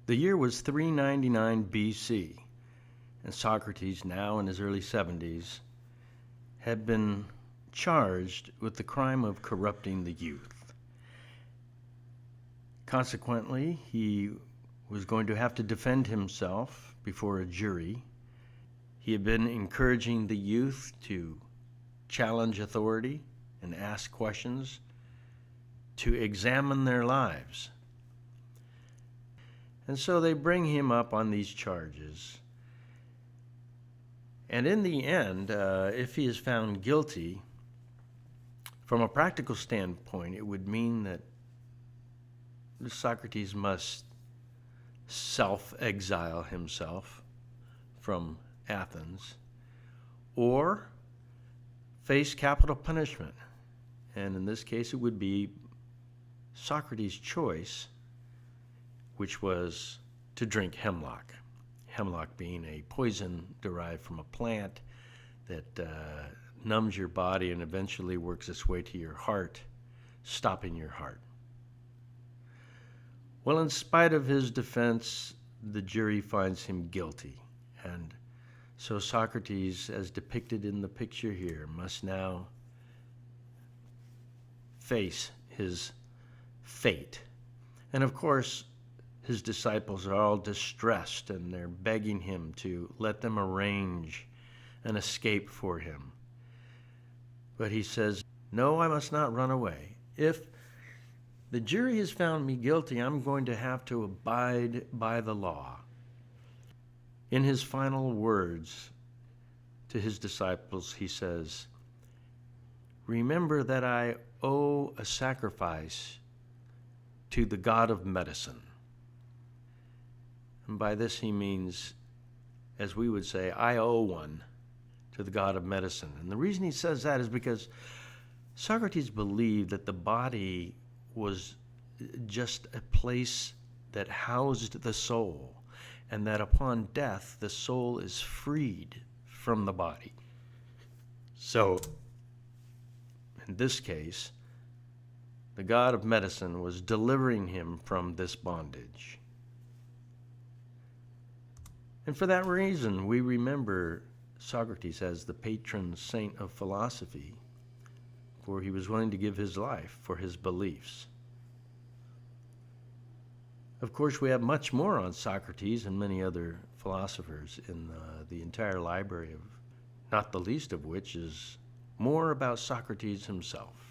The year was 399 BC, and Socrates, now in his early 70s, had been charged with the crime of corrupting the youth. Consequently, he was going to have to defend himself before a jury. He had been encouraging the youth to challenge authority and ask questions, to examine their lives. And so they bring him up on these charges. And in the end, if he is found guilty, from a practical standpoint, it would mean that Socrates must self-exile himself from Athens or face capital punishment. And in this case, it would be Socrates' choice, which was to drink hemlock. Hemlock being a poison derived from a plant that numbs your body and eventually works its way to your heart, stopping your heart. Well, in spite of his defense, the jury finds him guilty. And so Socrates, as depicted in the picture here, must now face his fate. And of course, his disciples are all distressed and they're begging him to let them arrange an escape for him. But he says, "No, I must not run away. If the jury has found me guilty, I'm going to have to abide by the law." In his final words to his disciples, he says, "Remember that I owe a sacrifice to the god of medicine." And by this he means, as we would say, I owe one to the god of medicine. And the reason he says that is because Socrates believed that the body was just a place that housed the soul, and that upon death, the soul is freed from the body. So, in this case, the god of medicine was delivering him from this bondage. And for that reason, we remember Socrates as the patron saint of philosophy, for he was willing to give his life for his beliefs. Of course, we have much more on Socrates and many other philosophers in the entire library, not the least of which is more about Socrates himself.